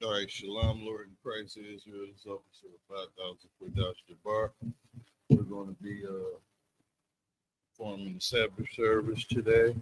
All right, Shalom, Lord in Christ, Israel's officer of 5,000 Kodash Bar. We're going to be performing the Sabbath service today.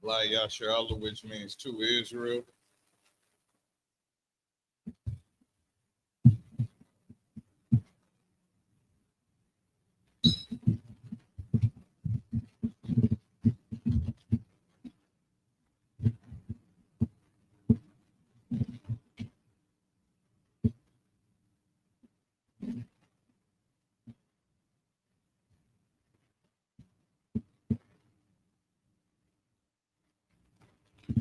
La Yasher Allah, which means to Israel.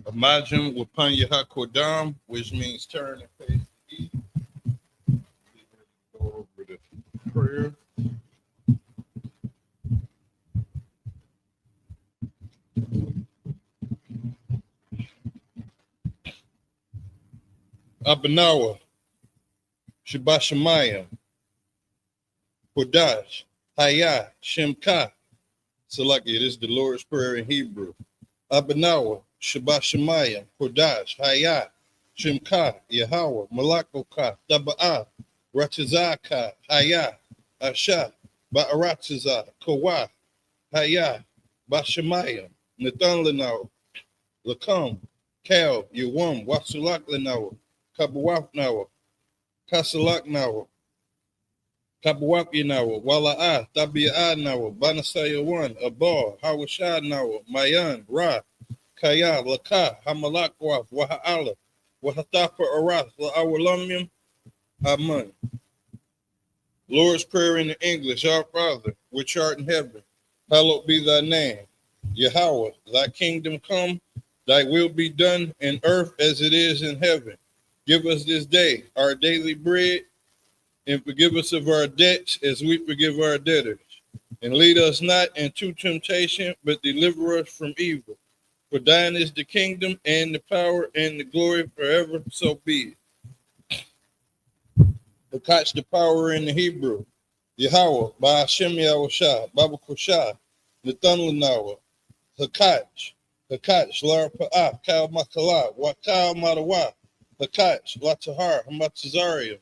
Imagine Wapan Yahakodam, which means turn and face the east. Go over the prayer. Abanawa, Shabashamayim, Kodash, Hayah, Shemka. Salaki, this is the Lord's Prayer in Hebrew. Abanawa, Shabashamayim, Kodash, Hayah, Shemka, Yahweh, Malakoka, Taba'ah, Ratazaka, Hayah, Asha, Ba'aratiza, Kawah, Hayah, Bashamayim, Nathan Lanaw, Lakam, Kal, Yawam, Wasulak Lanaw, Kabawaf Nawa, Kasalak Nawa, Kabawap Nawa, Wala'ah, Tabi'ah Nawa, Banasaya 1, Abar, Hawashad Nawa, Mayan, Ra, Kaya, Laka, Hamalakwaf, Waha'ala, Wahatapa Arath, La'awalamim, Aman. Lord's Prayer in the English, Our Father, which art in heaven, hallowed be thy name. Yahweh, thy kingdom come, thy will be done in earth as it is in heaven. Give us this day our daily bread, and forgive us of our debts as we forgive our debtors. And lead us not into temptation, but deliver us from evil. For thine is the kingdom and the power and the glory forever, so be it. To catch the power in the Hebrew, Yahweh, Ba'ashem Yahushua, Baba Kushah, Nathan Lanawa, Hakach, Lar Pa'ah, Kal Makalah, Wakal Madawa, Hakach, Latahar, Hamatazarium,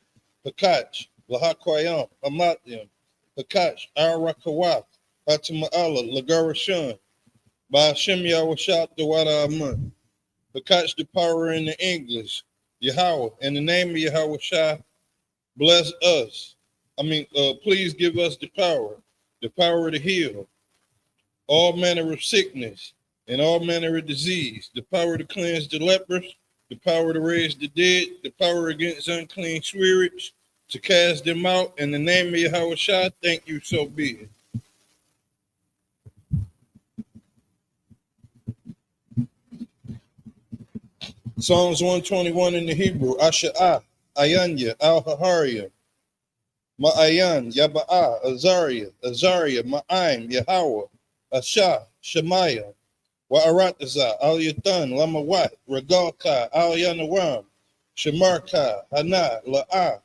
Hakach, Lahakwayam, Hamatyam, Hakach, Arakawat, Hatama'ala, Lagarashun, by Hashem Yahweh the Wada Amun. Hakach the power in the English, Yahweh, in the name of Yahweh Shah, bless us. Please give us the power to heal all manner of sickness and all manner of disease, the power to cleanse the lepers, the power to raise the dead, the power against unclean spirits, to cast them out. In the name of Yahweh Shah, thank you, so be it. Psalms 121 in the Hebrew, Asha'ah, Ayanya, Al-Hahariya, Ma'ayan, Yaba'ah, Azariah, Ma'aim, Yahweh, Ashah, Shemaiah, Wa'arataza, Al-Yatan, Lamawat, Regalka, Al-Yanawam, Shemarka, Hana, La'ah,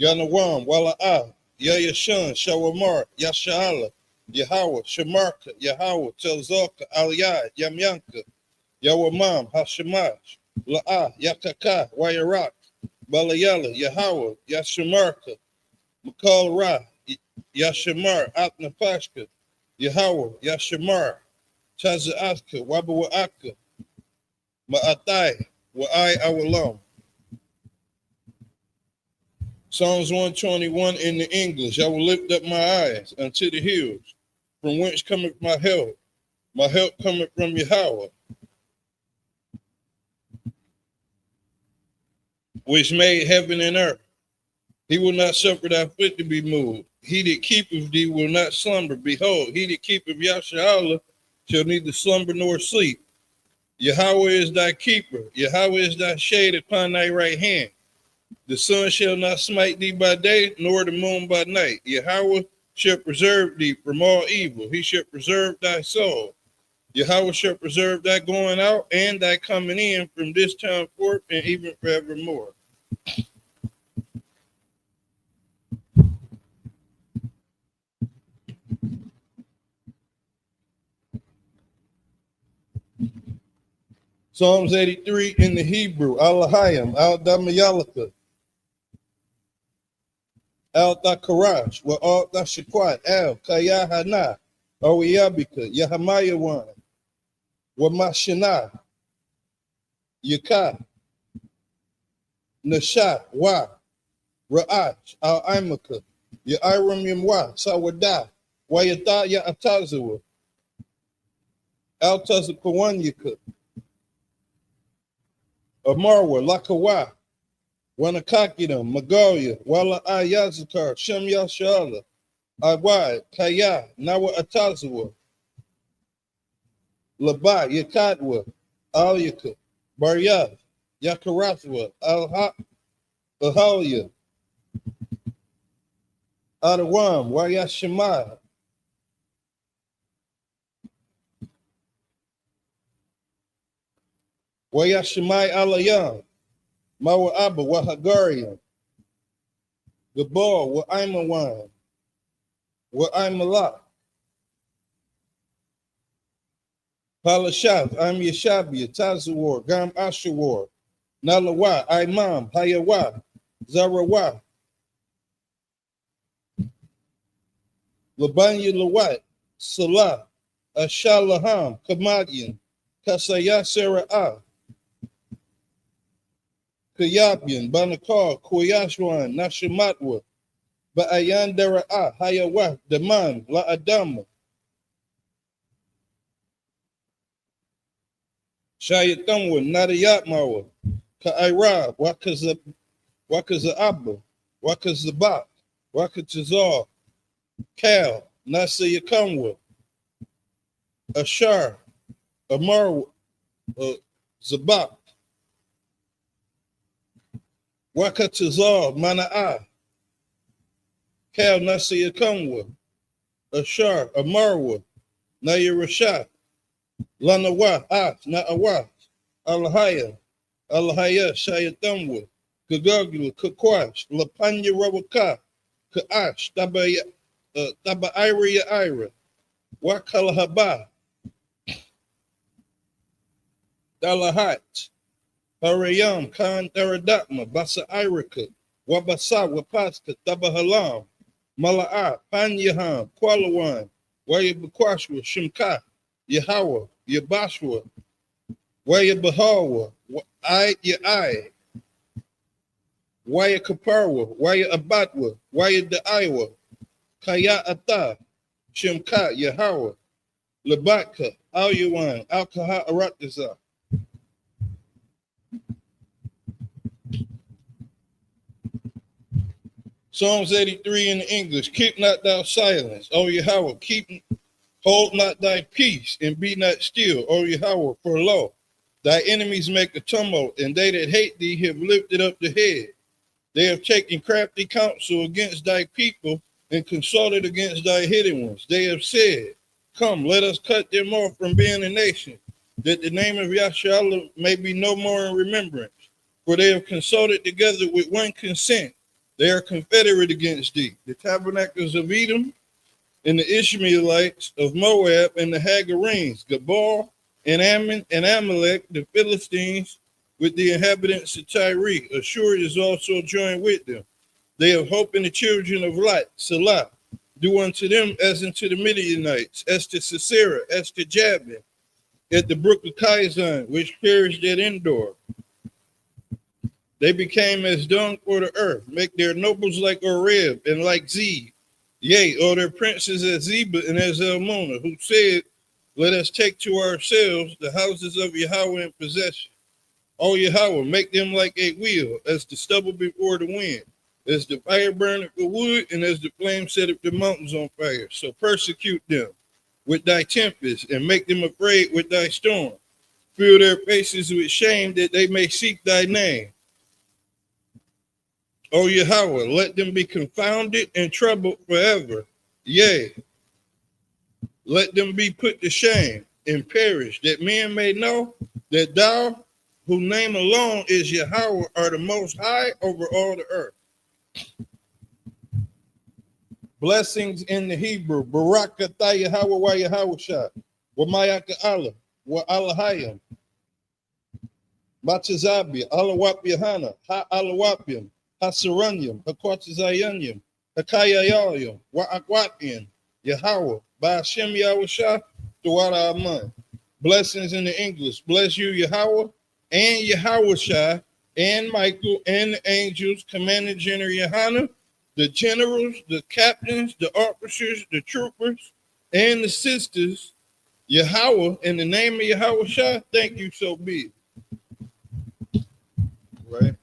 Yanawam, Wala'ah, Yayashun, Shawamar, Yasha'ala, Yahweh, Shemarka, Yahweh, Telzalka, Al-Yad, Yamyanka, Yawamam, Hashemash, La'ah, Yakaka, Wayarak, Balayala, Yahweh, Yashemarka, Makal Ra, Yashamar, Atnapashka, Yahweh, Yashamar, Tazaaska, Wabawa'aka, Ma'atai, Wa'ai Awalam. Psalms 121 in the English. I will lift up my eyes unto the hills, from whence cometh my help. My help cometh from Yahweh, which made heaven and earth. He will not suffer thy foot to be moved. He that keepeth thee will not slumber. Behold, he that keepeth Yasharallah shall neither slumber nor sleep. Yahweh is thy keeper. Yahweh is thy shade upon thy right hand. The sun shall not smite thee by day, nor the moon by night. Yahweh shall preserve thee from all evil. He shall preserve thy soul. Yahweh shall preserve thy going out and thy coming in from this time forth and even forevermore. Psalms 83 in the Hebrew, Al-Hayam, Al-Damayalaka, Al-Dakarash, wa Al-Dashakwat, Al-Kayahana, Awiyabika, Yahamayawan, wa Mashana, Yaka, Nashat, Wa, Ra'ach, Al-Imaka, Ya'iram Yamwa, Sawada, Wayata Ya'atazawa, Al-Tazakawanyaka, Amarwa, Lakawa, Wanakakida, Magalia, Wala Ayazakar, Shem Yashala, Agwai, Kaya, Nawa Atazawa, Laba, Yakadwa, Alyaka, Barya, Yakarathwa, Ahalia, Adawam, Wayashemai, Wayashemai Alayam, Mawa Abba, Wahagarian, Gabor, wa Imawan, wa Imala, Palashath, I'm Yeshabia, Tazawar, Gam Ashawar, Nalawa, Imam, Hayawa, Zarawa, Labanya Lawat, Salah, Ashalaham, Kamadian, Kasaya Sara'ah, Kayabian, Banakar, Koyashwan, Nashamatwa, Ba'ayan Dara'ah, Hayawa, Daman, La Adama, Shayatamwa, Nadayatmawa, Ka'ira, Wakaza Wakazabak, Wakatazar, Cal, Nasayakamwa, Ashar, Amar, Zabak, Wakatazar, Mana'ah, Cal, Nasayakamwa, Ashar, Amarwa, Nayarashah, Lanawa, Na'awa, Alahaya, Shayatamwa, Kagagula, Kakwash, Lapanya Rawaka, Ka'ash, Taba'ira Ira, Wakalahaba, Dalahat, Harayam, Khan Taradatma, Basa Irika, Wabasa, Wapaska, Tabahalam, Mala'a, Panyaham, Kualawan, Waya Bakwashwa, Shimka, Yahawa, Yabashwa, Waya Bahawa, Ai, Waya Kaparwa, Waya Abatwa, Waya Da'aiwa, Kaya Ata, Shimka, Yahawa, Labatka, Al Yawan, Al Kaha Arataza. Psalms 83 in English. Keep not thou silence, O Yahweh. Hold not thy peace, and be not still, O Yahweh. For lo, thy enemies make a tumult, and they that hate thee have lifted up the head. They have taken crafty counsel against thy people, and consulted against thy hidden ones. They have said, come, let us cut them off from being a nation, that the name of Yahshua may be no more in remembrance. For they have consulted together with one consent. They are confederate against thee. The tabernacles of Edom and the Ishmaelites of Moab and the Hagarenes, Gabal and Ammon and Amalek, the Philistines, with the inhabitants of Tyre. Ashur is also joined with them. They have hope in the children of Lot, Salah. Do unto them as unto the Midianites, as to Sisera, as to Jabin, at the brook of Kizon, which perished at Endor. They became as dung for the earth, make their nobles like Oreb and like Zeb, yea, or their princes as Zebah and as Elmonah, who said, let us take to ourselves the houses of Yahweh in possession. O Yahweh, make them like a wheel, as the stubble before the wind, as the fire burneth the wood, and as the flame setteth the mountains on fire. So persecute them with thy tempest, and make them afraid with thy storm. Fill their faces with shame, that they may seek thy name. O Yahweh, let them be confounded and troubled forever. Yea, let them be put to shame and perish, that men may know that thou, whose name alone is Yahweh, are the most high over all the earth. Blessings in the Hebrew. Barakatah Yahweh wa Yahweh Shah. Wa Mayaka Allah. Wa Allahayim. Matazabi. Alawap Yahana. Ha Alawapim. Hasaranyam, Hakwatazayanyam, Hakayayayam, Wa'akwatian, Yahweh, Ba'ashem Yahushua, Duwara Aman. Blessings in the English. Bless you, Yahweh, and Yahushua, and Michael, and the angels, Commanding General Yohana, the generals, the captains, the officers, the troopers, and the sisters, Yahweh, in the name of Yahushua, thank you, so be it. Right?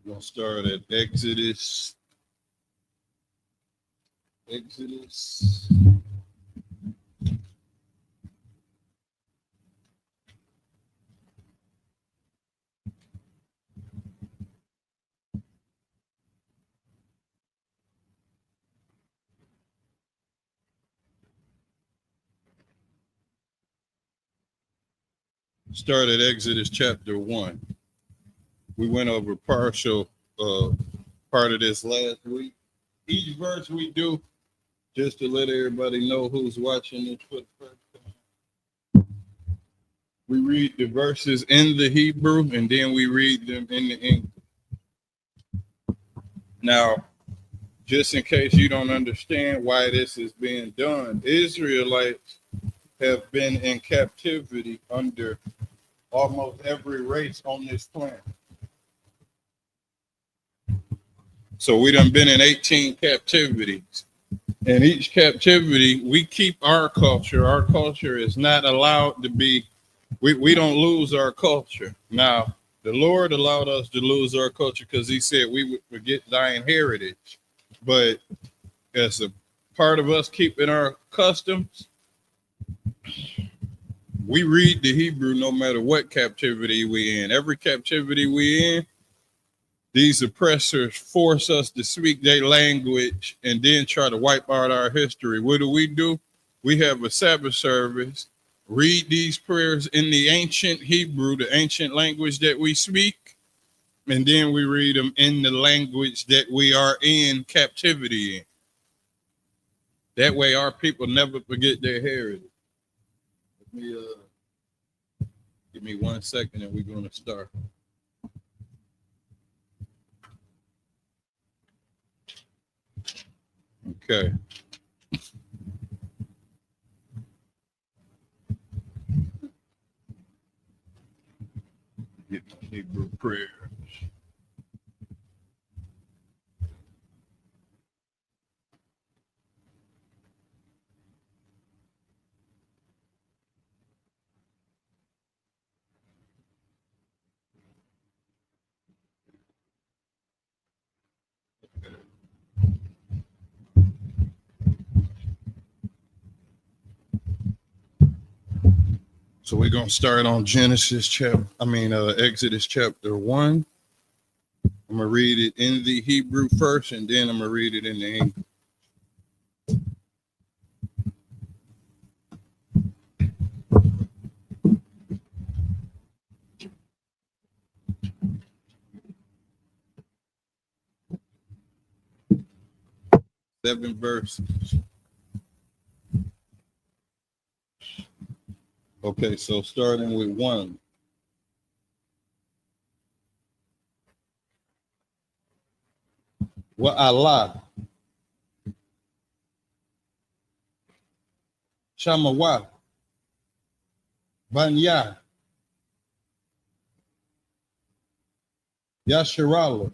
We'll start at Exodus. Start at Exodus chapter 1. We went over partial part of this last week. Each verse we do, just to let everybody know who's watching this for the first time. We read the verses in the Hebrew, and then we read them in the English. Now, just in case you don't understand why this is being done, Israelites have been in captivity under almost every race on this planet. So we done been in 18 captivities. In each captivity, we keep our culture. Our culture is not allowed to be, we don't lose our culture. Now, the Lord allowed us to lose our culture because he said we would forget thine heritage. But as a part of us keeping our customs, we read the Hebrew no matter what captivity we in. Every captivity we in, these oppressors force us to speak their language and then try to wipe out our history. What do? We have a Sabbath service, read these prayers in the ancient Hebrew, the ancient language that we speak, and then we read them in the language that we are in captivity in. That way our people never forget their heritage. Let me, give me 1 second and we're going to start. Okay. Get my Hebrew prayer. So we're gonna start on Exodus chapter 1. I'm gonna read it in the Hebrew first, and then I'm gonna read it in the English. Seven verses. Okay, so starting with 1. Wa Allah. Shamawa. Banya. Yasharala.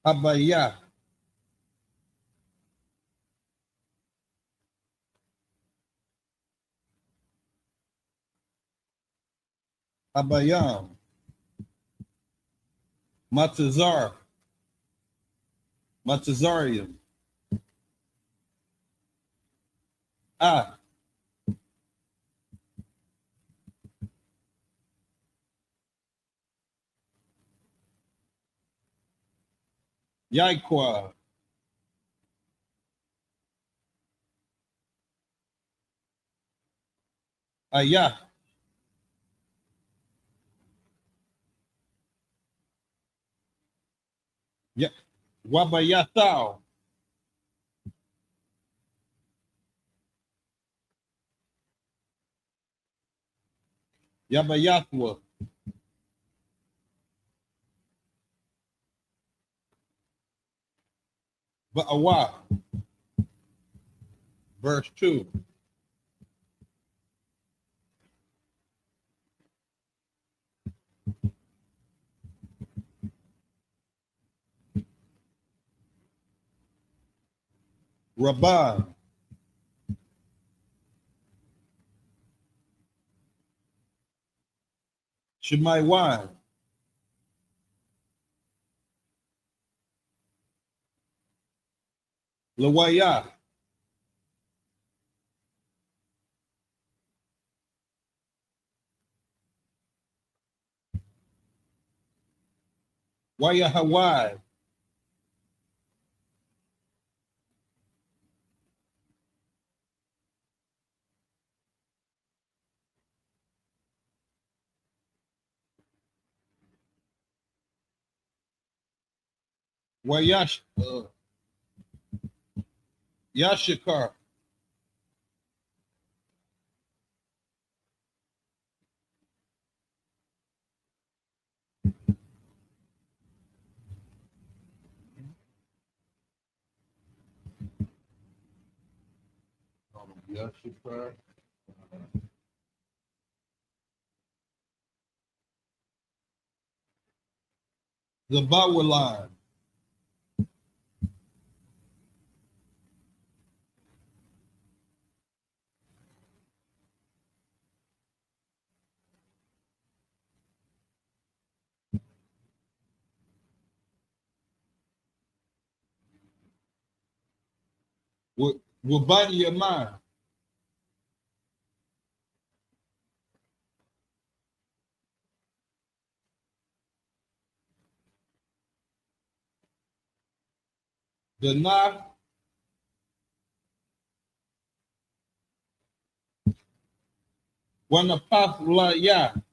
Abaya. Abayam. Matazar. Matazarian. Ah. Yaikwa. Ayah. Wabayatao. Yabayatwa. Ba'awa. Verse 2. Rabban. Shemaiwan. Lawaya. Waya Hawaii. Wayash Yashikar. Yashikar. The Bawalan. Wabani. Dana Wanapathlaya.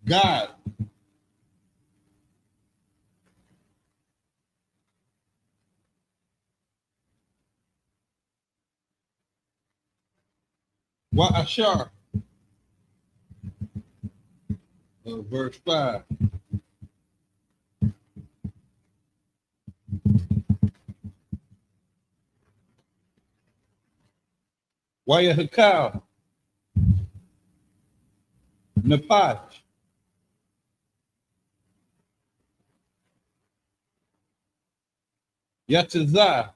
God. Wa Ashar. Verse 5. Wayahakal. Napach. Yatazah.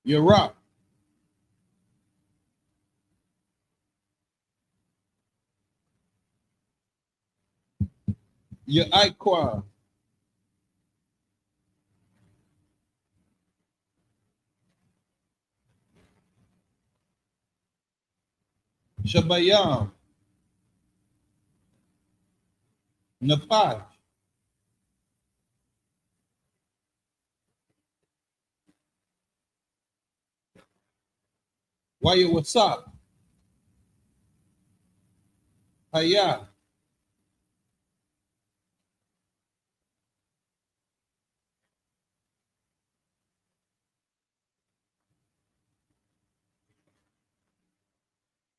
Yarak. Yaikwa. Shabayam. Napach. Wayawasak. Hayah.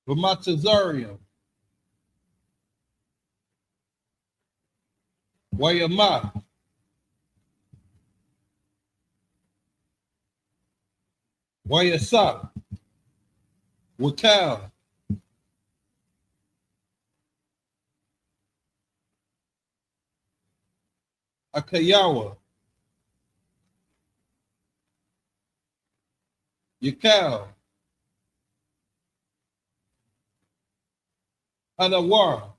Vamatazarium. Wayama. Wayasak. Wakal. Akayawa. Yakal. Hadawar.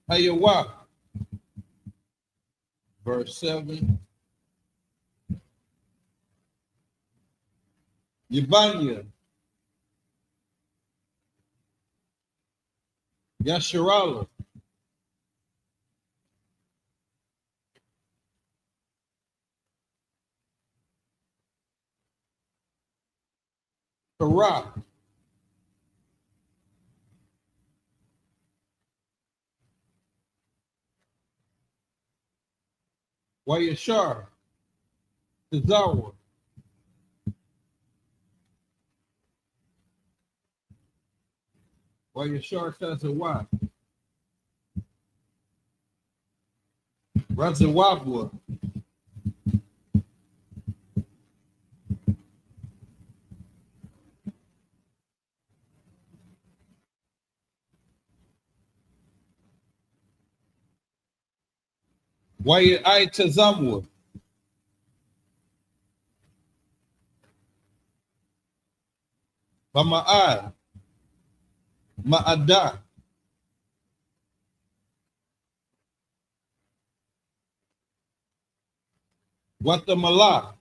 Hayawa. Verse 7. Yabanya. Yasharala. Karak. Wayashar. Tazawa. Wayashar Tazawa. Razawabwa. Wayai Tazamwa. Bama'ai. Ma'ada. Guatemala.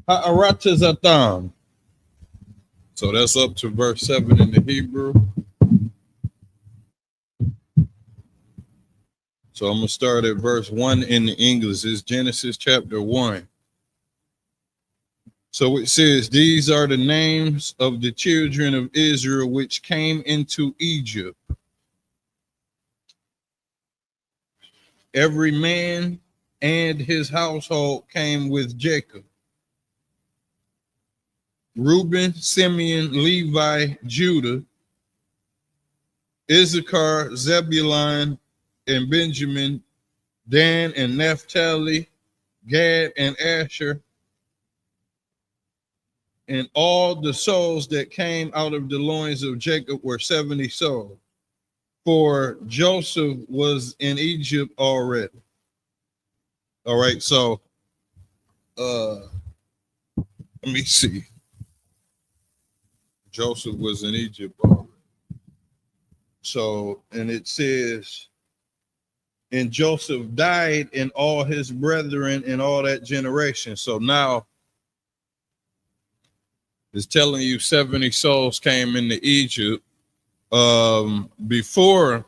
Ha'aratazatam. So that's up to verse 7 in the Hebrew. So I'm going to start at verse 1 in the English. It's Genesis chapter 1. So it says, these are the names of the children of Israel which came into Egypt. Every man and his household came with Jacob. Reuben, Simeon, Levi, Judah, Issachar, Zebulun, and Benjamin, Dan and Naphtali, Gad and Asher, and all the souls that came out of the loins of Jacob were 70 souls. For Joseph was in Egypt already. All right, so let me see. Joseph was in Egypt already. So, and it says, and Joseph died, and all his brethren and all that generation. So now it's telling you 70 souls came into Egypt. Before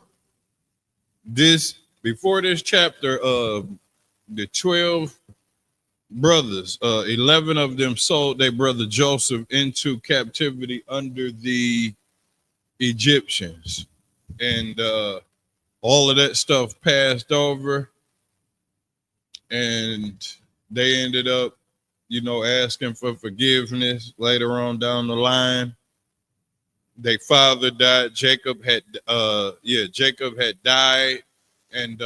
this chapter, the 12 brothers, 11 of them sold their brother Joseph into captivity under the Egyptians, and all of that stuff passed over, and they ended up, asking for forgiveness later on down the line. Their father died. Jacob had died, and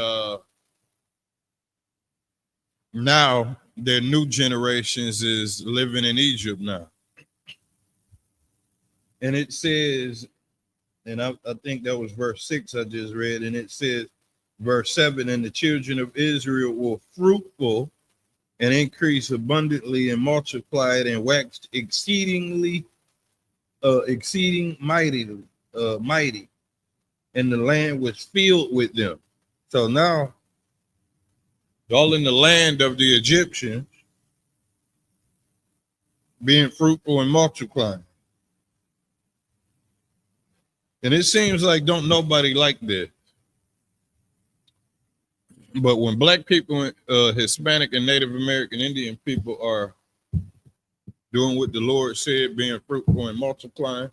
now their new generations is living in Egypt now. And it says, and I think that was verse 6 I just read, and it says, verse 7, and the children of Israel were fruitful and increased abundantly and multiplied and waxed exceeding mighty, and the land was filled with them. So now, all in the land of the Egyptians, being fruitful and multiplying. And it seems like don't nobody like this. But when black people, Hispanic and Native American Indian people are doing what the Lord said, being fruitful and multiplying,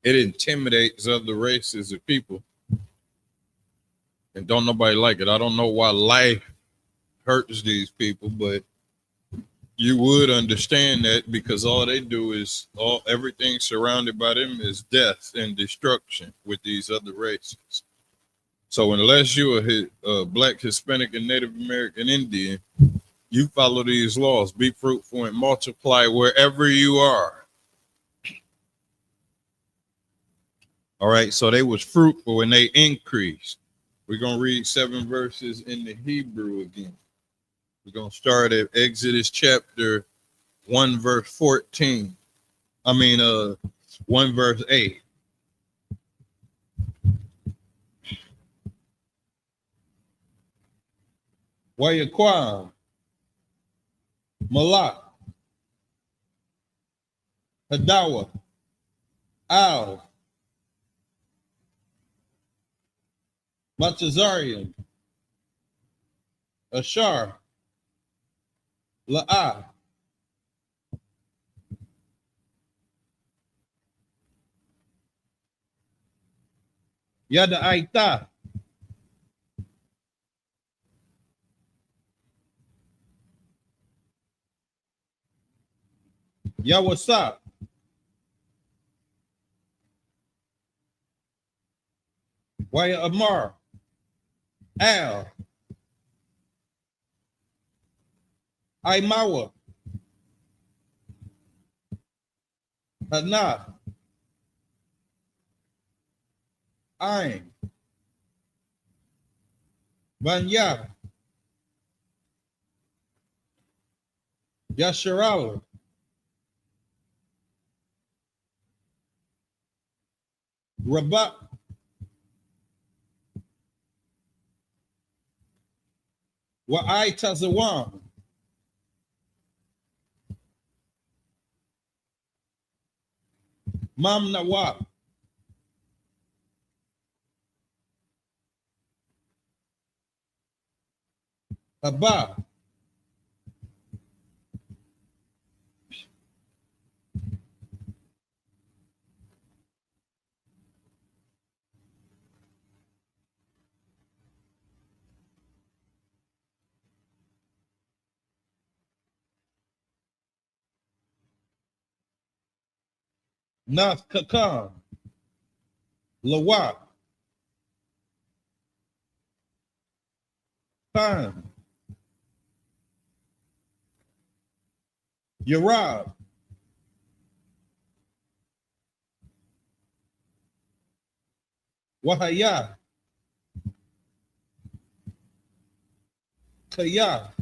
it intimidates other races of people. And don't nobody like it. I don't know why life hurts these people, but you would understand that because all they do is everything surrounded by them is death and destruction with these other races. So unless you're a black, Hispanic, and Native American Indian, you follow these laws. Be fruitful and multiply wherever you are. All right, so they was fruitful and they increased. We're going to read 7 verses in the Hebrew again. We're going to start at Exodus chapter 1, verse 14. 1 verse 8. Wayaquam, Malak, Hadawa, Al, Batazarian, Ashar, La'ah, Yada Aita, Yawasa, Waya Amar, Al, Aimawa, Hana, Ain, Banya, Yasharal, Rabat, Wa'ai Tazawam, Mam Nawab, Abba, Nath Kakam, Lawak, Khan, Yarab, Wahaya, Kaya,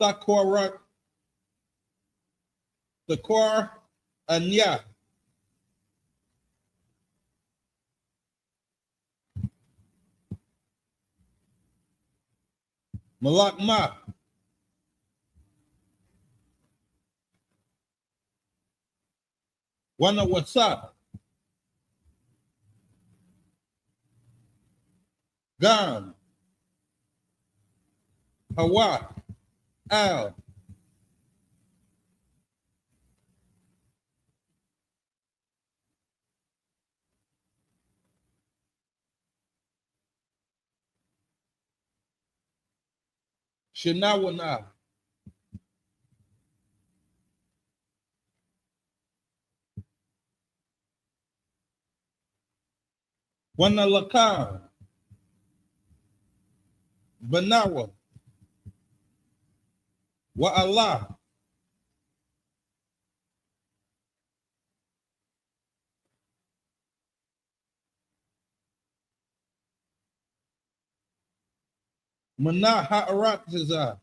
Thakorak, Thakor, Anya, Malakma, Wanawasa, Gam, Hawa, Al, Shinawana, Wanalakan, Banawa, Wa'ala, Mana Ha'aratza,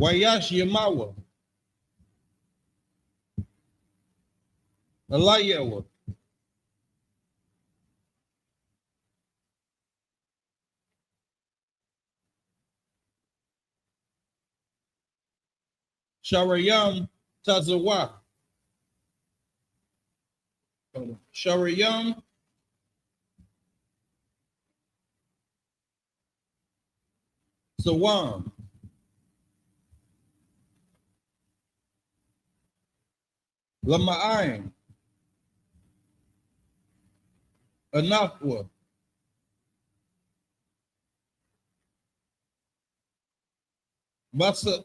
Wayash Yamawa, Alayawa, Sharayam Tazawa, Sharayam Sawam, Lama'ain, Anafwa, Basa,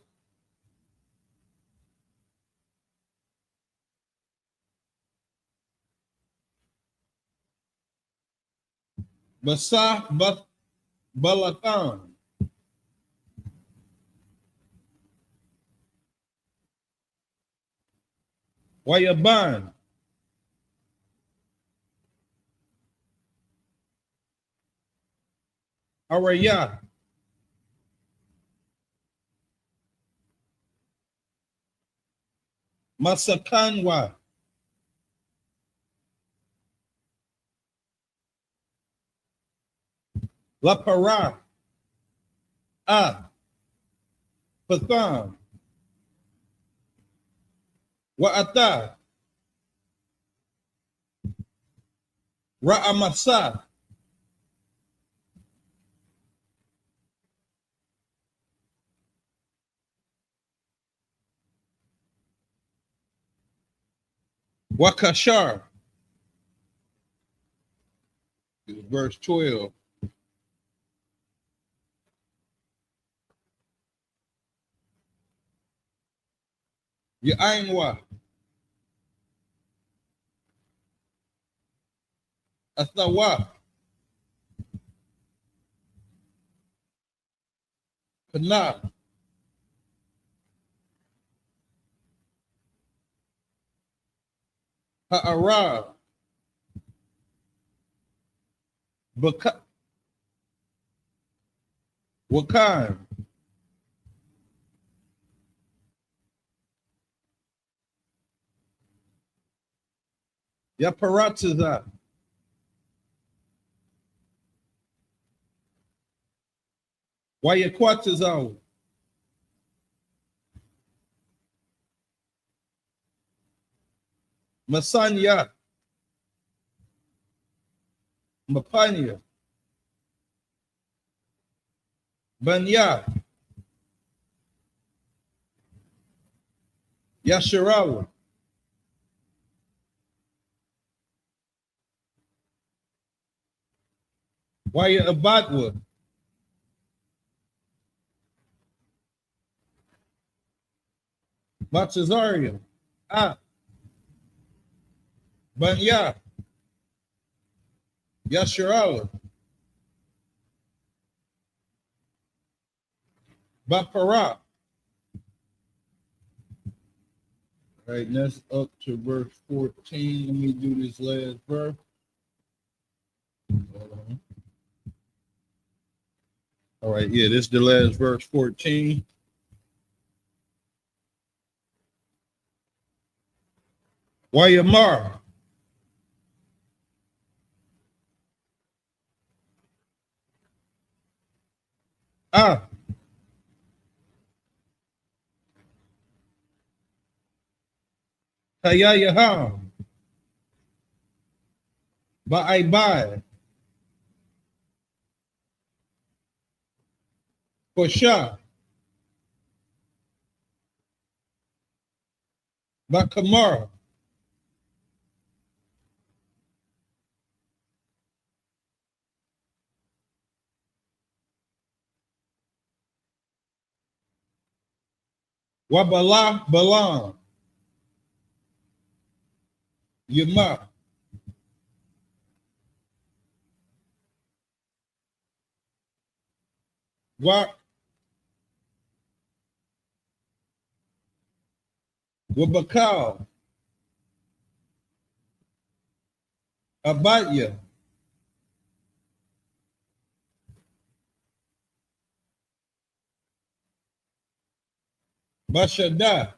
Basa, Balatan, Wayaban, Araya, Masakanwa, Lapara, Pathan, Wa'ata, Ra'amasa, Wakashar, verse 12. Ya'ainwa, Athawa, Kana, Ha'ara, Wakan, Yaparatiza, Wayakwatiza, Masanya, Mapanya, Banya, Yashirawa, Waya Abatwa, Batazarian, Banya, Yasharala, Bapara. All right, that's up to verse 14. Let me do this last verse. All right, yeah, this is the last verse 14. Wayamar. Tayayaham. Ba'aibai. Kosha. Bakamara. Wabala Balam. Yama. Wak. Wabakal. Abatya. Bashada.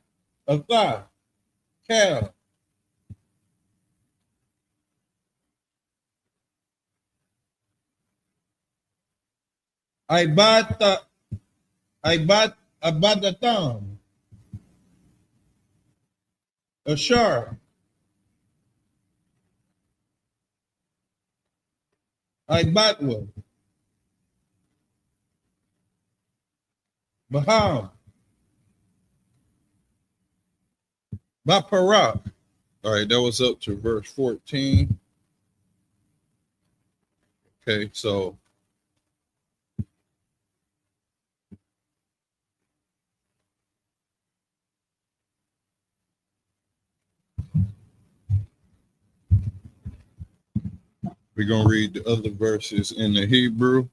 Atha. Kal. Abadatam. Ashar. Ibatwa. Baham. Baparak. All right, that was up to verse 14. Okay, so we're going to read the other verses in the Hebrew.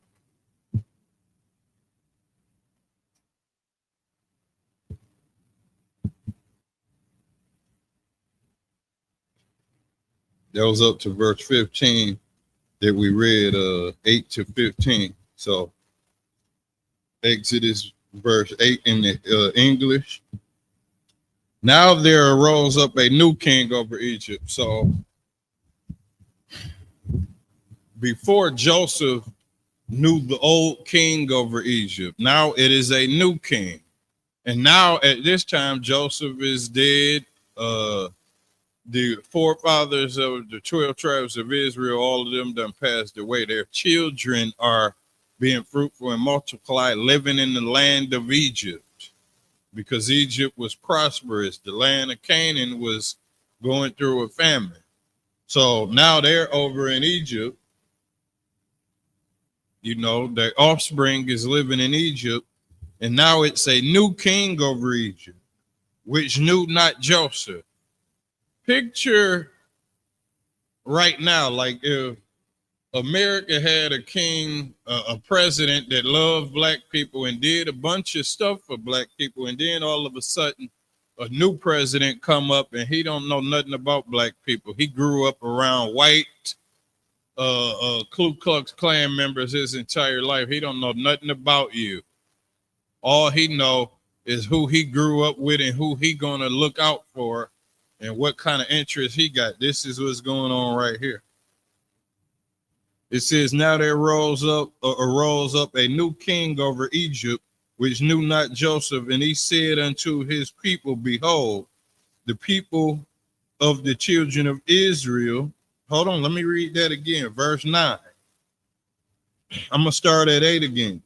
That was up to verse 15 that we read 8 to 15. So Exodus verse 8 in the English. Now there arose up a new king over Egypt. So before Joseph knew the old king over Egypt, now it is a new king. And now at this time, Joseph is dead. The forefathers of the 12 tribes of Israel, all of them done passed away. Their children are being fruitful and multiply, living in the land of Egypt, because Egypt was prosperous. The land of Canaan was going through a famine. So now they're over in Egypt. You know, their offspring is living in Egypt. And now it's a new king over Egypt, which knew not Joseph. Picture right now, like if America had a king, a president that loved black people and did a bunch of stuff for black people, and then all of a sudden a new president come up and he don't know nothing about black people. He grew up around white Ku Klux Klan members his entire life. He don't know nothing about you. All he know is who he grew up with and who he gonna look out for and what kind of interest he got. This is what's going on right here. It says, now there arose up a new king over Egypt, which knew not Joseph, and he said unto his people, behold, the people of the children of Israel. Hold on, let me read that again. Verse 9. I'm going to start at 8 again.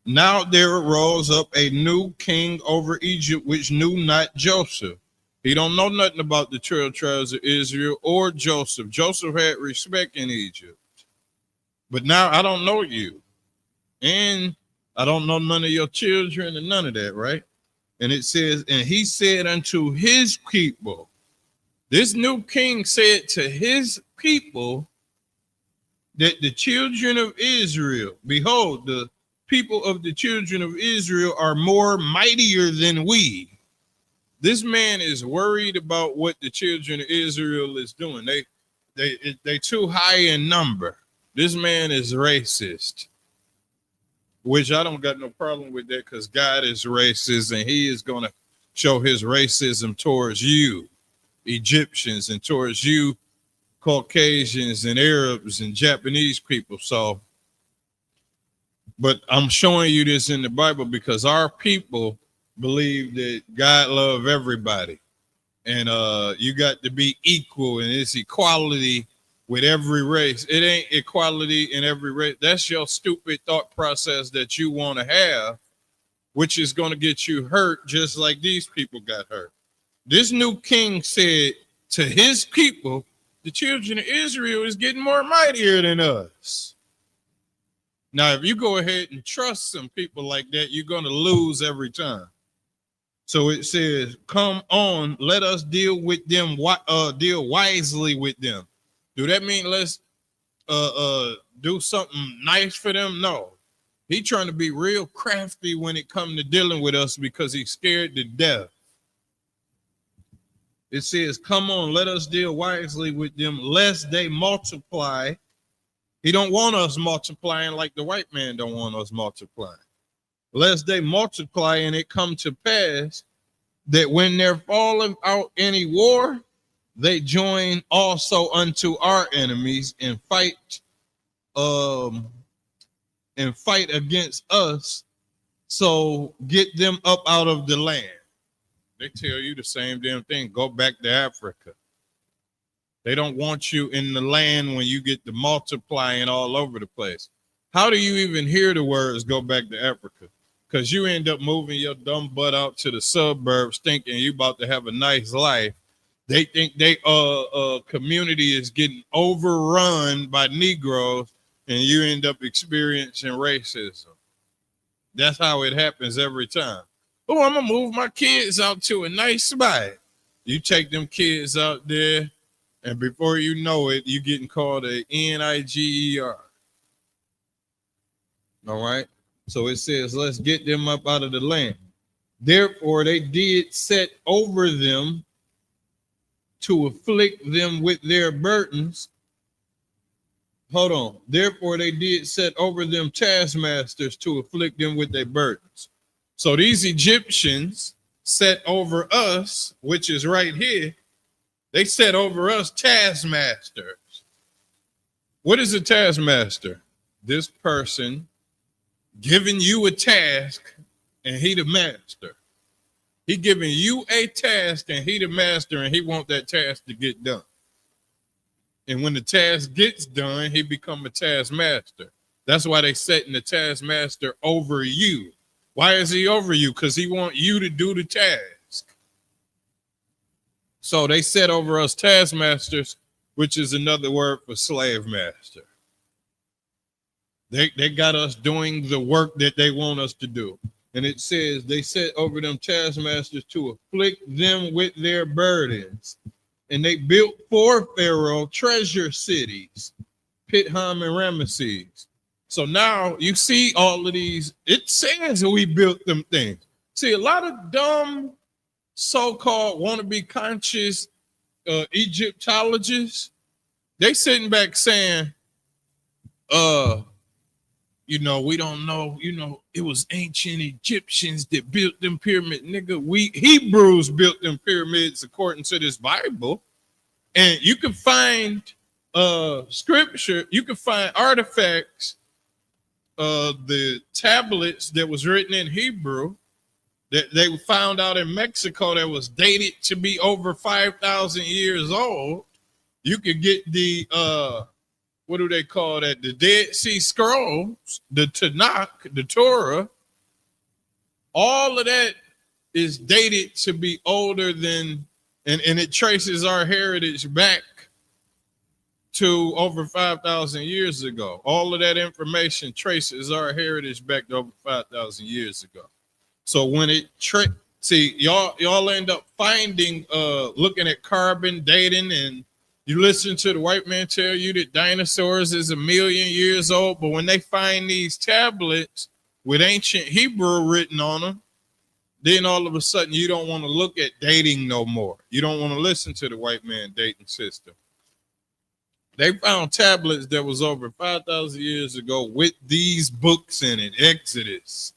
Now there arose up a new king over Egypt, which knew not Joseph. He don't know nothing about the 12 tribes of Israel or Joseph. Joseph had respect in Egypt. But now I don't know you. And I don't know none of your children and none of that, right? And it says, and he said unto his people, this new king said to his people that the children of Israel, behold, the people of the children of Israel are more mightier than we. This man is worried about what the children of Israel is doing. They too high in number. This man is racist, which I don't got no problem with that because God is racist and he is going to show his racism towards you, Egyptians, and towards you, Caucasians and Arabs and Japanese people. So, but I'm showing you this in the Bible because our people believe that God love everybody, and you got to be equal, and it's equality with every race. It ain't equality in every race. That's your stupid thought process that you want to have, which is going to get you hurt just like these people got hurt. This new king said to his people, the children of Israel is getting more mightier than us. Now, if you go ahead and trust some people like that, you're going to lose every time. So it says, come on, let us deal with them, deal wisely with them. Do that mean let's do something nice for them? No. He trying to be real crafty when it comes to dealing with us because he's scared to death. It says, come on, let us deal wisely with them, lest they multiply. He don't want us multiplying like the white man don't want us multiplying. Lest they multiply and it come to pass that when they're falling out any war, they join also unto our enemies and fight against us. So get them up out of the land. They tell you the same damn thing. Go back to Africa. They don't want you in the land when you get the multiplying all over the place. How do you even hear the words go back to Africa? Because you end up moving your dumb butt out to the suburbs thinking you about to have a nice life. They think they community is getting overrun by Negroes and you end up experiencing racism. That's how it happens every time. Oh, I'm going to move my kids out to a nice spot. You take them kids out there, and before you know it, you're getting called a Niger. All right? So it says, let's get them up out of the land. Therefore, they did set over them to afflict them with their burdens. Hold on. Therefore, they did set over them taskmasters to afflict them with their burdens. So these Egyptians set over us, which is right here. They set over us taskmasters. What is a taskmaster? This person giving you a task and he the master. He giving you a task and he the master and he want that task to get done. And when the task gets done, he become a taskmaster. That's why they setting the taskmaster over you. Why is he over you? Because he want you to do the task. So they set over us taskmasters, which is another word for slave master. They got us doing the work that they want us to do. And it says they set over them taskmasters to afflict them with their burdens. And they built for Pharaoh treasure cities, Pithom and Ramesses. So now you see all of these. It says we built them things. See, a lot of dumb so-called wannabe conscious Egyptologists, they sitting back saying, we don't know, it was ancient Egyptians that built them pyramids. Nigga, we Hebrews built them pyramids according to this Bible. And you can find scripture, you can find artifacts, the tablets that was written in Hebrew that they found out in Mexico that was dated to be over 5,000 years old. You could get the what do they call that? The Dead Sea Scrolls, the Tanakh, the Torah. All of that is dated to be older than, and it traces our heritage back to over 5,000 years ago. All of that information traces our heritage back to over 5,000 years ago. So when it see y'all end up finding looking at carbon dating, and you listen to the white man tell you that dinosaurs is 1,000,000 years old, but when they find these tablets with ancient Hebrew written on them, then all of a sudden you don't want to look at dating no more. You don't want to listen to the white man dating system. They found tablets that was over 5,000 years ago with these books in it: Exodus,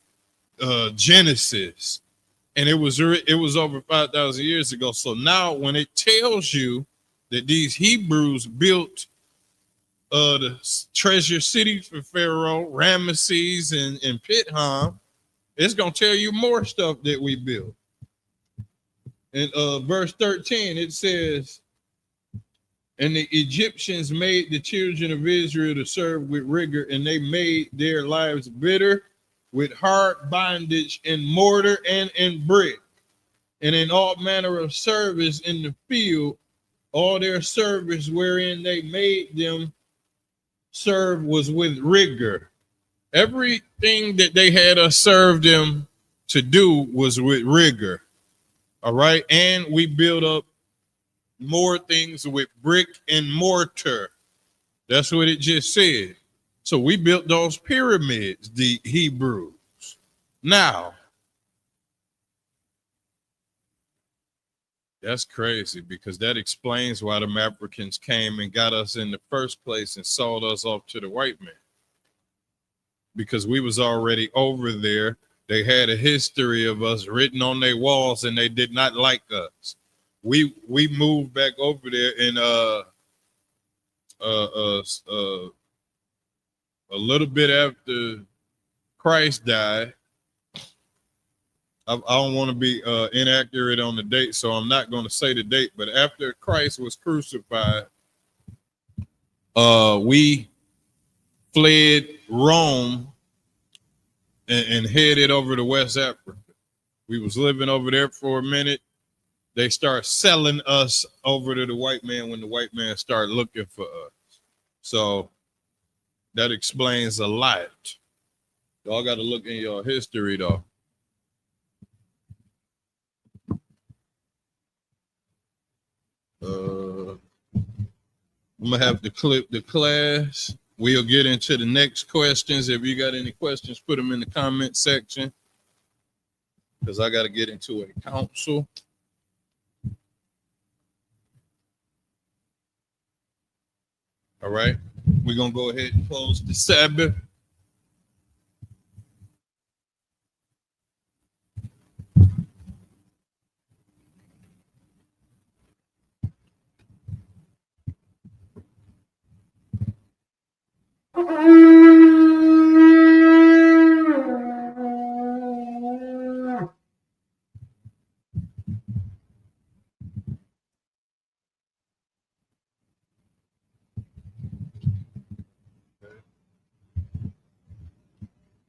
Genesis, and it was over 5,000 years ago. So now when it tells you that these Hebrews built the treasure cities for Pharaoh, Ramesses, and Pithom, it's gonna tell you more stuff that we built. In verse 13, it says, and the Egyptians made the children of Israel to serve with rigor, and they made their lives bitter with hard bondage in mortar and in brick, and in all manner of service in the field. All their service wherein they made them serve was with rigor. Everything that they had us serve them to do was with rigor. All right. And we built up more things with brick and mortar. That's what it just said. So we built those pyramids, the Hebrews. Now, that's crazy, because that explains why the Africans came and got us in the first place and sold us off to the white man. Because we was already over there. They had a history of us written on their walls, and they did not like us. We moved back over there in a little bit after Christ died. I don't want to be inaccurate on the date, so I'm not going to say the date. But after Christ was crucified, we fled Rome and headed over to West Africa. We was living over there for a minute. They start selling us over to the white man when the white man started looking for us. So that explains a lot. Y'all got to look in your history, though. I'm gonna have to clip the class. We'll get into the next questions. If you got any questions, put them in the comment section, because I got to get into a council. All right, we're gonna go ahead and close the Sabbath.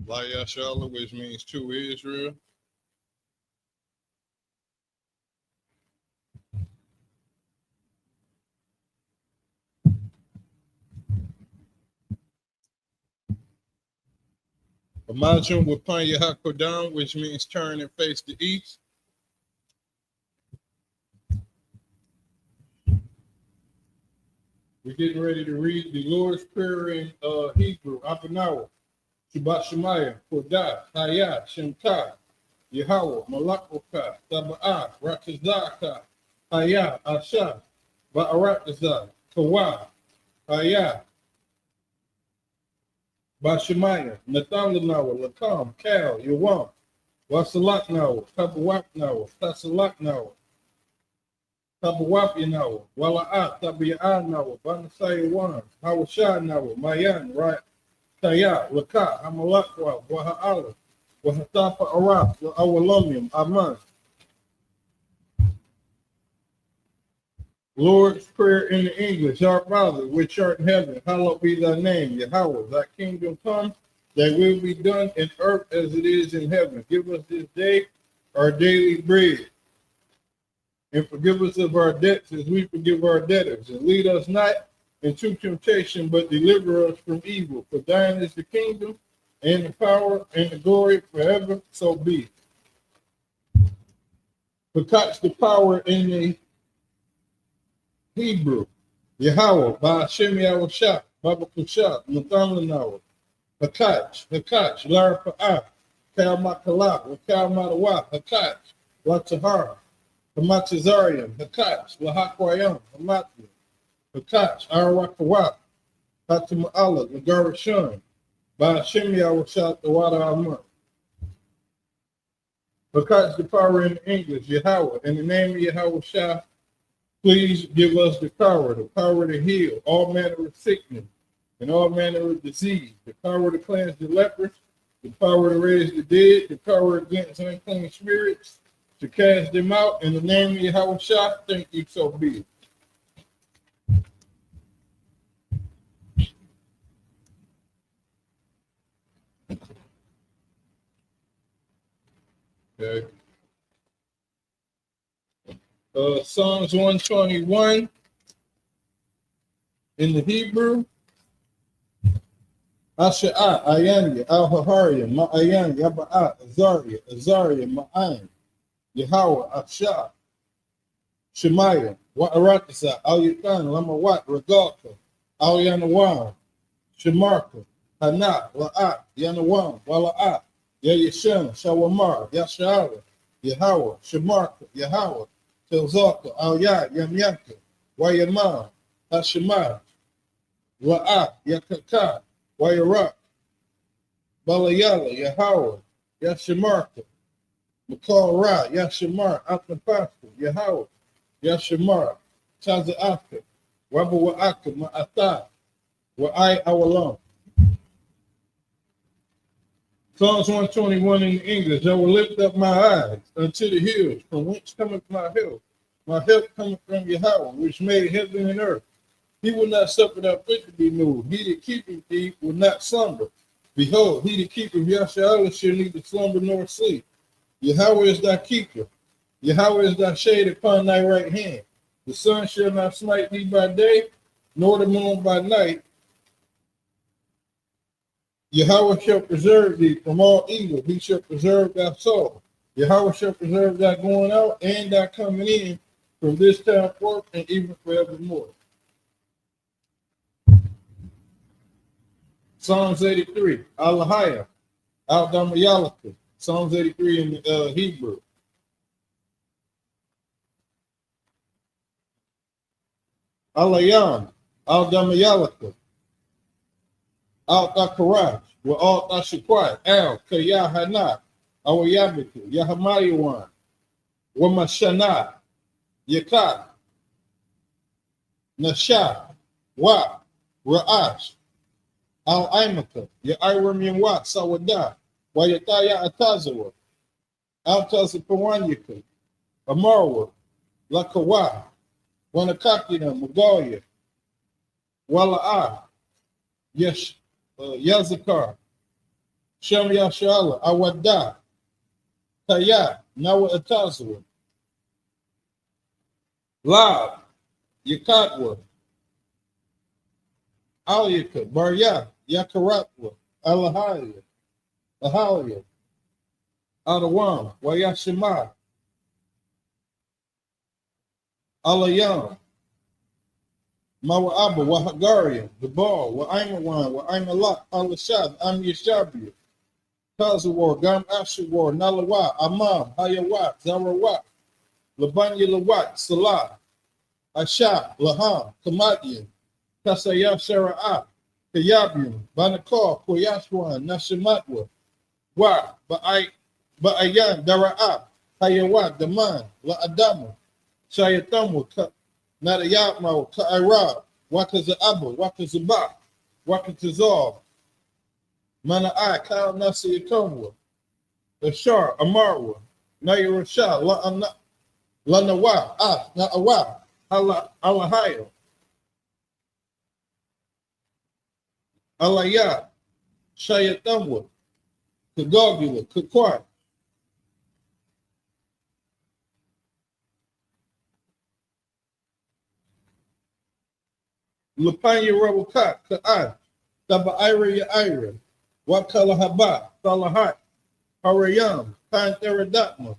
Layashala, which means to Israel. Imagine Wapanya Hakodam, which means turn and face the east. We're getting ready to read the Lord's Prayer in Hebrew, Abanawa, Shabbat Shemayah, Kodah, Hayah, Shemka, Yahweh, Malakoka, Taba'ah, Rakazaka, Hayah, Asha, Ba'arakazah, Kawa, Hayah, Bashemaya, Nathanawa, Lakam, Cal, Yawam, Wasalaknawa, Tabawaknawa, Tasalaknawa, Tabawapinawa, Wala'at, Tabia'anawa, Banasayawan, Hawashanawa, Mayan, right? Taya, Laka, Amalakwa, Waha'ala, Wahatapa Arab, Awalamium, Aman. Lord's Prayer in the English. Our Father, which art in heaven, hallowed be thy name. Yahweh, thy kingdom come, thy will be done in earth as it is in heaven. Give us this day our daily bread, and forgive us of our debts as we forgive our debtors. And lead us not into temptation, but deliver us from evil. For thine is the kingdom and the power and the glory forever. So be. Because the power in the Hebrew, Yahweh, by Hashem Yahushua, Baba Kushah, Nathan Hakach, Lara Pa'ah, Kal Makalab, Kal Madawa, Hakach, Watahara, Hamatazarian, Hakach, Lahakwayam, Hamatli, Hakach, Arawakawa, Hatama'ala, Nagarashan, by Hashem Yahushua, the Wada Amar. Because the power in English, Yahweh, in the name of Yahushua, please give us the power to heal all manner of sickness and all manner of disease, the power to cleanse the lepers, the power to raise the dead, the power against unclean spirits, to cast them out. In the name of Yahushua, thank you, so be it. Okay. Psalms 121 in the Hebrew. Asha'ah, Ayanya, Al-Hahariya, Ma'ayan, Yaba'ah, Azariya, Ma'ayan, Yahweh, Afshah, Shemaiah, Wa'aratasa, Al-Yukan, Lamawat, Regalka, Al-Yanawam, Shemarka, Hana, La'at, Yanawam, Wala'at, Yayashan, Shawamar, Yasha'ala, Yahweh, Shemarka, Yahweh, Telzaka, Al-Yad, Yamyaka, Wayamah, Hashemah, Wa'at, Yakaka, Wayarak, Balayala, Yahweh, Yashamarka, Makal Ra, Yashamar, Atnapaka, Yahweh, Yashamar, Taza'aka, Waba Wa'aka, Ma'ata, Wa'ai Awalam. Psalms 121 in English. I will lift up my eyes unto the hills, from whence cometh my help. My help cometh from Yahweh, which made heaven and earth. He will not suffer thy foot to be moved. He that keepeth thee will not slumber. Behold, he that keepeth Yahshua shall neither slumber nor sleep. Yahweh is thy keeper. Yahweh is thy shade upon thy right hand. The sun shall not smite thee by day, nor the moon by night. Yahweh shall preserve thee from all evil. He shall preserve thy soul. Yahweh shall preserve thy going out and thy coming in from this time forth and even forevermore. Psalms 83, Alahaya, Al-Damayalaka, Psalms 83 in Hebrew. Alayam, Al-Damayalaka, Al-Dakaraj, wa Al-Dashakwai, Al-Kayahana, Awayabiku, Yahamayawan, Wamashana, Yakat, Nasha, Wa, Ra'ash, Al-Aimaka, Ya'iram Yamwat, Sawada, Wayataya Atazawa, Al-Tazapawanyaka, Amarwa, Lakawa, Wanakakina, Mugalia, Wala'a, Yazakar, Shem Yashala, Awada, Kaya, Nawa Atazawa, Lab, Yakatwa, Aliyaka, Barya, Yakaratwa, Alahaya, Ahalia, Adawam, Wayashima, Alayam, Mawa'aba, Wahagaria, Gabal, Wa'aimawan, Wa'aimalak, Alashad, Am Yashabia, Kazawar, Gam Ashawar, Nalawa, Amam, Hayawat, Zarawat, Labanya Lawat, Salah, Asha, Laham, Kamadian, Kasaya Shara'a, Kayabium, Banakar, Koyashwan, Nashimatwa, Wa, Ba'ayan, Dara'a, Hayawat, Daman, La Adama, Shayatamu, Nadayatma, Ka'ira, Wakaza'aba, Wakazaba, Wakazazar, Mana'a, Kal Nasi Yatomwa, Ashar, Amarwa, Nayarasha, Lanawa, Na'awa, Alahaya, Alaya, Shayatamwa, Kagogula, Kakwat. Lapanya Rawakat, Ka'ad, Taba Ira Ya Ira, Wakala Haba, Salahat, Harayam, Pantheradatma,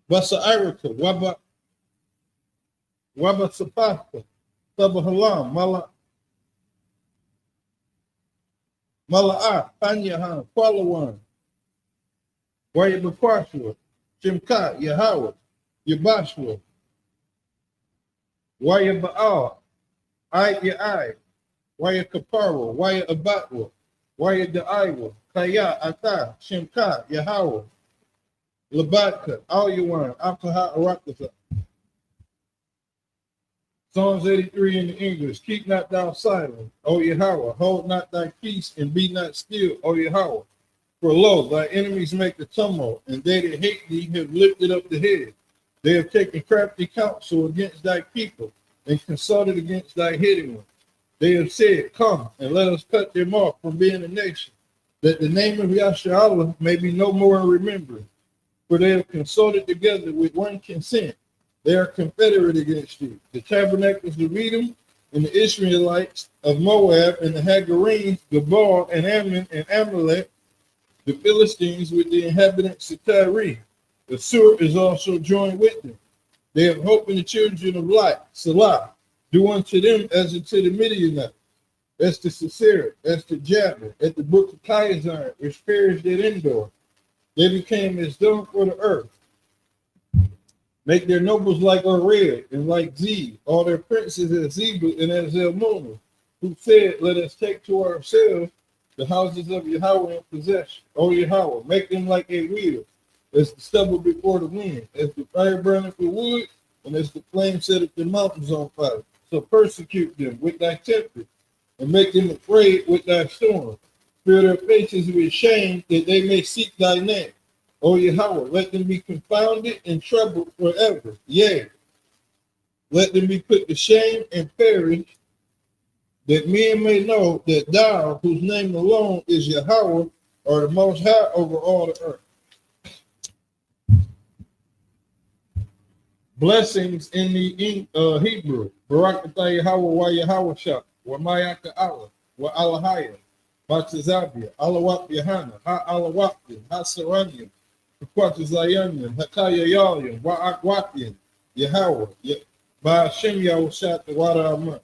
Basa Irika, Waba Sapaka, Taba Halam, Mala'a, Panyahan, Palawan, Waya Bakwashua, Shimka, Yahawah, Yabashua, Waya Baal, I, Waya Kaparo, Waya Abatwa, Waya Da'aiwa, Kaya, Ata, Shimka, Yahawah, Labatka, Al-Yawan, Alkaha, Arakasa. Psalms 83 in the English. Keep not thou silent, O Yahweh. Hold not thy peace and be not still, O Yahweh. For lo, thy enemies make a tumult, and they that hate thee have lifted up the head. They have taken crafty counsel against thy people, and consulted against thy hidden ones. They have said, come, and let us cut them off from being a nation, that the name of Yahshua may be no more in remembrance. For they have consulted together with one consent. They are confederate against you. The tabernacles of Edom and the Israelites of Moab and the Hagarenes, Gabal and Ammon and Amalek, the Philistines with the inhabitants of Tyre. The Sur is also joined with them. They have hope in the children of Lot, Salah. Do unto them as unto the Midianites, as to Sisera, as to Jabber, at the brook of Kaiazar, which perished at Endor. They became as dung for the earth. Make their nobles like Oreb and like Zeb, all their princes as Zebul and as Zalmunna, who said, let us take to ourselves the houses of Yahweh in possession. O Yahweh, make them like a wheel, as the stubble before the wind, as the fire burning for wood, and as the flame setteth the mountains on fire. So persecute them with thy temper, and make them afraid with thy storm. Fill their faces with shame, that they may seek thy name. O Yahweh, let them be confounded and troubled forever. Yea, let them be put to shame and perish, that men may know that thou, whose name alone is Yahweh, are the most high over all the earth. Blessings in the Hebrew. Barak atah Yahweh wa Yahweh Shah, wa Mayaka Allah, wa Alahaya, Batazabia, Alawak Yahana, Ha Alawakya, Ha Saranya, Kwatazayanya, Hakaya Yalya, Wa'akwatya, Yahweh, by Hashem Yahweh Shah, the water of month.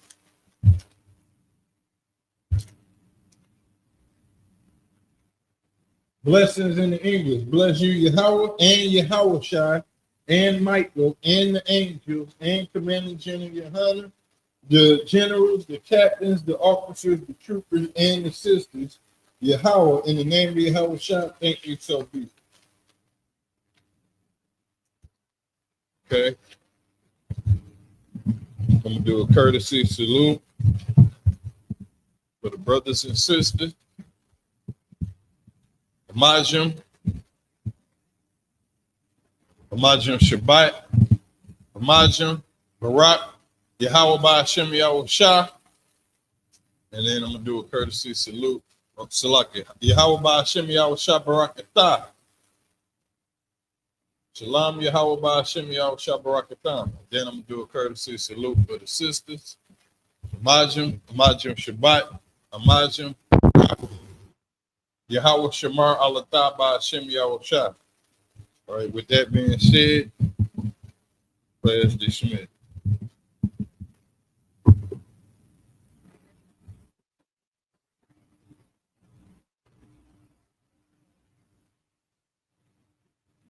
Blessings in the English. Bless you, Yahweh, and Yahweh Shai, and Michael, and the angels, and Commanding General Yohanan, the generals, the captains, the officers, the troopers, and the sisters. Yahweh, in the name of Yahweh Shai, thank you so peace. Okay. I'm going to do a courtesy salute for the brothers and sisters. Amajim Shabbat, Amajim, Barak, Yahweh by Hashem Yahweh Shah, and then I'm going to do a courtesy salute of Salaki. Yahweh by Hashem Yahweh Shah, Barak Atah. Shalom Yahweh by Hashem Yahweh Shah, Barak Atah. Then I'm going to do a courtesy salute for the sisters. Amajim Shabbat, Amajim, Yahweh Shamar Alatah by Hashem Yahweh Shah. All right, with that being said, prayers dismissed.